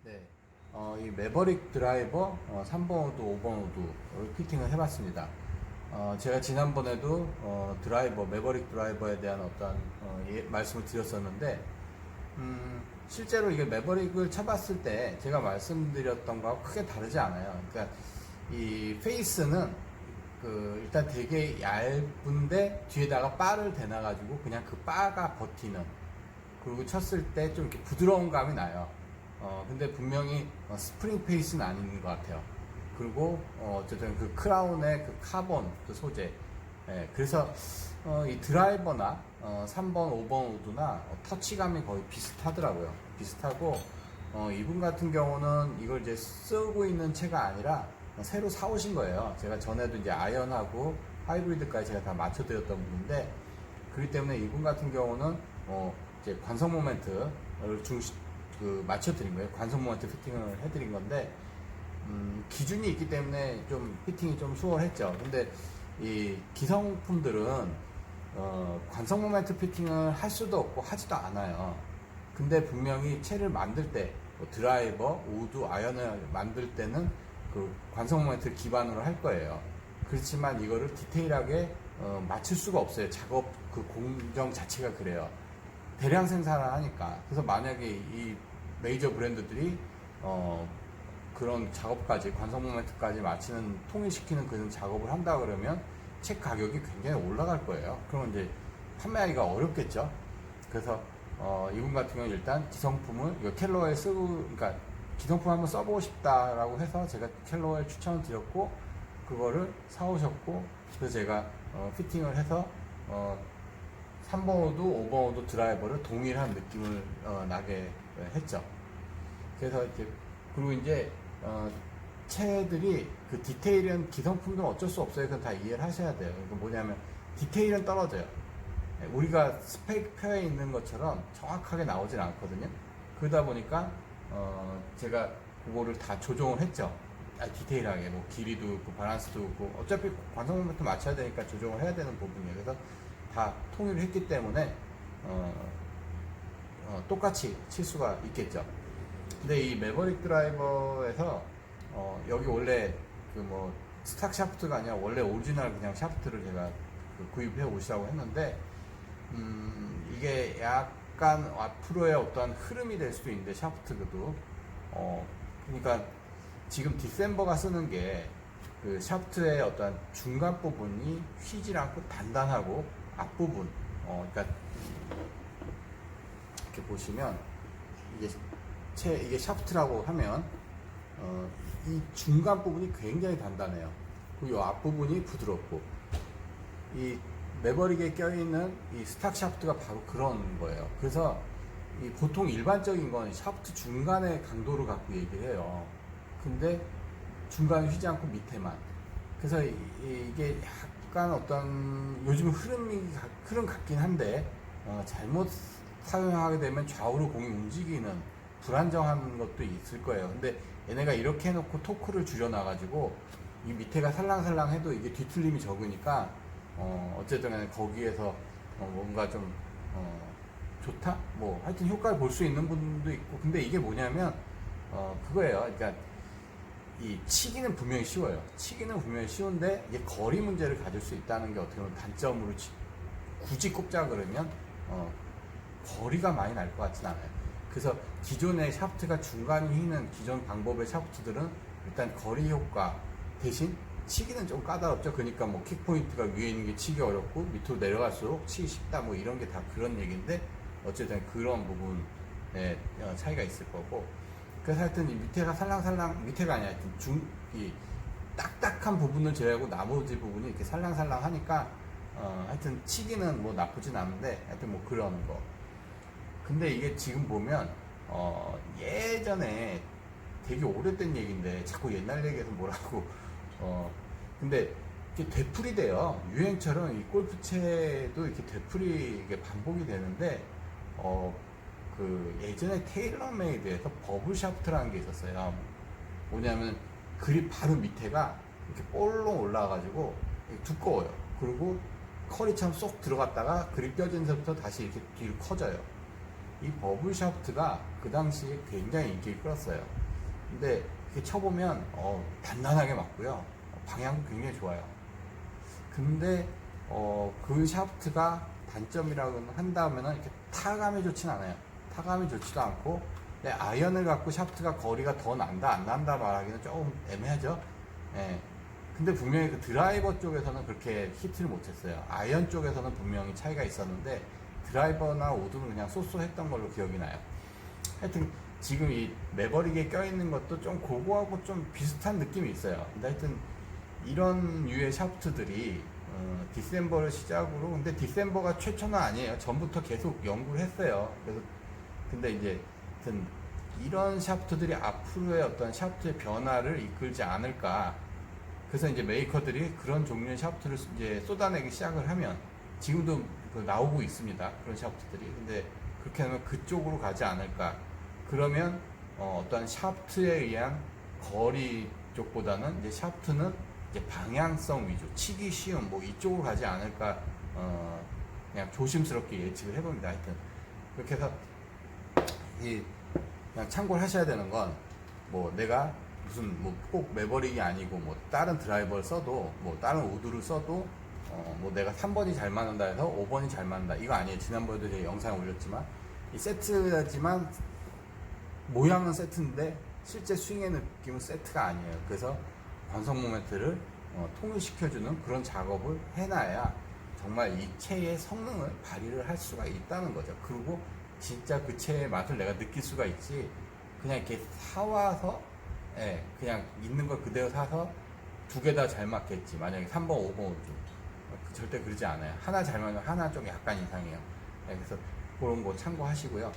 네, 이 매버릭 드라이버 3번 우드, 5번 우드를 피팅을 해봤습니다. 제가 지난번에도 드라이버, 매버릭 드라이버에 대한 어떤 말씀을 드렸었는데, 실제로 이게 매버릭을 쳐봤을 때 제가 말씀드렸던 거하고 크게 다르지 않아요. 그러니까 이 페이스는 일단 되게 얇은데 뒤에다가 바를 대놔가지고 그냥 그 바가 버티는, 그리고 쳤을 때 좀 이렇게 부드러운 감이 나요. 근데 분명히 스프링 페이스는 아닌 것 같아요. 그리고 어쨌든 그 크라운의 그 카본 그 소재, 그래서 이 드라이버나 3번, 5번 우드나 터치감이 거의 비슷하더라고요. 비슷하고 이분 같은 경우는 이걸 이제 쓰고 있는 채가 아니라 새로 사오신 거예요. 제가 전에도 이제 아이언하고 하이브리드까지 제가 다 맞춰드렸던 분인데, 그렇기 때문에 이분 같은 경우는 이제 관성 모멘트를 맞춰드린 거예요. 관성 모멘트 피팅을 해드린 건데, 기준이 있기 때문에 좀 피팅이 좀 수월했죠. 근데 이 기성품들은 관성 모멘트 피팅을 할 수도 없고 하지도 않아요. 근데 분명히 채를 만들 때, 뭐 드라이버, 우드, 아이언을 만들 때는 그 관성 모멘트를 기반으로 할 거예요. 그렇지만 이거를 디테일하게 맞출 수가 없어요. 작업 그 공정 자체가 그래요. 대량 생산을 하니까. 그래서 만약에 이 메이저 브랜드들이 그런 작업까지, 관성 모멘트까지 맞추는, 통일시키는 그런 작업을 한다 그러면 책 가격이 굉장히 올라갈 거예요. 그러면 이제 판매하기가 어렵겠죠. 그래서 이분 같은 경우는 일단 기성품을 이거 캘로에 쓰고, 그러니까 기성품 한번 써보고 싶다라고 해서 제가 캘로에 추천을 드렸고, 그거를 사오셨고, 그래서 제가 피팅을 해서 3번 우드, 5번 우드 드라이버를 동일한 느낌을 나게 했죠. 그래서 이렇게, 그리고 이제 채들이 그 디테일은 기성품은 어쩔 수 없어요. 그건 다 이해를 하셔야 돼요. 그러니까 뭐냐면 디테일은 떨어져요. 우리가 스펙표에 있는 것처럼 정확하게 나오진 않거든요. 그러다 보니까 제가 그거를 다 조정을 했죠. 디테일하게 뭐 길이도 있고 바란스도 있고, 어차피 관성 모멘트 맞춰야 되니까 조정을 해야 되는 부분이에요. 그래서 다 통일을 했기 때문에 똑같이 칠 수가 있겠죠. 근데 이 매버릭 드라이버에서 여기 원래 그 뭐 스탁 샤프트가 아니라 원래 오리지널 그냥 샤프트를 제가 구입해 오시라고 했는데, 이게 약간 앞으로의 어떤 흐름이 될 수도 있는데, 샤프트도 그러니까 지금 디셈버가 쓰는 게 그 샤프트의 어떤 중간 부분이 휘질 않고 단단하고, 앞부분 그러니까 이렇게 보시면 이게 샤프트라고 하면 이 중간 부분이 굉장히 단단해요. 그리고 이 앞부분이 부드럽고, 이 매버릭에 껴있는 이 스탁 샤프트가 바로 그런 거예요. 그래서 이 보통 일반적인 건 샤프트 중간의 강도를 갖고 얘기를 해요. 근데 중간에 휘지 않고 밑에만. 그래서 이게 약간 어떤 요즘 흐름 같긴 한데, 잘못 사용하게 되면 좌우로 공이 움직이는 불안정한 것도 있을 거예요. 근데 얘네가 이렇게 해놓고 토크를 줄여놔가지고 이 밑에가 살랑살랑 해도 이게 뒤틀림이 적으니까 어쨌든 간에 거기에서 뭔가 좀 좋다? 뭐 하여튼 효과를 볼 수 있는 분도 있고. 근데 이게 뭐냐면 그거예요. 그러니까 이 치기는 분명히 쉬워요. 치기는 분명히 쉬운데 이게 거리 문제를 가질 수 있다는 게 어떻게 보면 단점으로 굳이 꼽자 그러면 거리가 많이 날 것 같진 않아요. 그래서 기존의 샤프트가 중간이 휘는 기존 방법의 샤프트들은 일단 거리 효과 대신 치기는 좀 까다롭죠. 그러니까 뭐 킥포인트가 위에 있는 게 치기 어렵고 밑으로 내려갈수록 치기 쉽다, 뭐 이런 게 다 그런 얘기인데, 어쨌든 그런 부분에 차이가 있을 거고. 그래서 하여튼 이 밑에가 살랑살랑, 밑에가 아니라 하여튼 이 딱딱한 부분을 제외하고 나머지 부분이 이렇게 살랑살랑 하니까 하여튼 치기는 뭐 나쁘진 않은데, 하여튼 뭐 그런 거. 근데 이게 지금 보면 예전에 되게 오래된 얘기인데 자꾸 옛날 얘기해서 뭐라고 근데 이게 되풀이 돼요. 유행처럼 이 골프채도 이렇게 되풀이 이게 반복이 되는데, 그 예전에 테일러메이드에서 버블 샤프트라는 게 있었어요. 뭐냐면 그립 바로 밑에가 이렇게 볼록 올라가지고 두꺼워요. 그리고 커리처럼 쏙 들어갔다가 그립 껴진 데부터 다시 이렇게 뒤로 커져요. 이 버블 샤프트가 그 당시에 굉장히 인기를 끌었어요. 근데 이렇게 쳐보면 단단하게 맞고요. 방향도 굉장히 좋아요. 근데 그 샤프트가 단점이라고 한다면은 이렇게 타감이 좋진 않아요. 타감이 좋지도 않고, 아이언을 갖고 샤프트가 거리가 더 난다 안 난다 말하기는 조금 애매하죠. 예. 근데 분명히 그 드라이버 쪽에서는 그렇게 히트를 못했어요. 아이언 쪽에서는 분명히 차이가 있었는데 드라이버나 우드는 그냥 쏘쏘했던 걸로 기억이 나요. 하여튼 지금 이 매버릭에 껴있는 것도 좀 그거하고 좀 비슷한 느낌이 있어요. 근데 하여튼 이런 류의 샤프트들이 디셈버를 시작으로, 근데 디셈버가 최초는 아니에요. 전부터 계속 연구를 했어요. 그래서 근데 이제 하여튼 이런 샤프트들이 앞으로의 어떤 샤프트의 변화를 이끌지 않을까. 그래서 이제 메이커들이 그런 종류의 샤프트를 이제 쏟아내기 시작을 하면, 지금도 나오고 있습니다. 그런 샤프트들이. 근데 그렇게 하면 그쪽으로 가지 않을까. 그러면 어떤 샤프트에 의한 거리 쪽보다는 이제 샤프트는 이제 방향성 위주, 치기 쉬운 뭐 이쪽으로 가지 않을까. 그냥 조심스럽게 예측을 해봅니다. 하여튼 그렇게 해서 그냥 참고를 하셔야 되는 건, 뭐 내가 무슨 뭐 꼭 매버릭이 아니고 뭐 다른 드라이버를 써도, 뭐 다른 우드를 써도 뭐 내가 3번이 잘 맞는다 해서 5번이 잘 맞는다 이거 아니에요. 지난번에도 제가 영상 올렸지만 이 세트지만 모양은 세트인데 실제 스윙의 느낌은 세트가 아니에요. 그래서 관성 모멘트를 통일시켜주는 그런 작업을 해놔야 정말 이 채의 성능을 발휘를 할 수가 있다는 거죠. 그리고 진짜 그 채의 맛을 내가 느낄 수가 있지, 그냥 이렇게 사와서 그냥 있는 걸 그대로 사서 두 개 다 잘 맞겠지. 만약에 3번, 5번, 5번 절대 그러지 않아요. 하나 잘 맞으면 하나 좀 약간 이상해요. 그래서 그런 거 참고하시고요.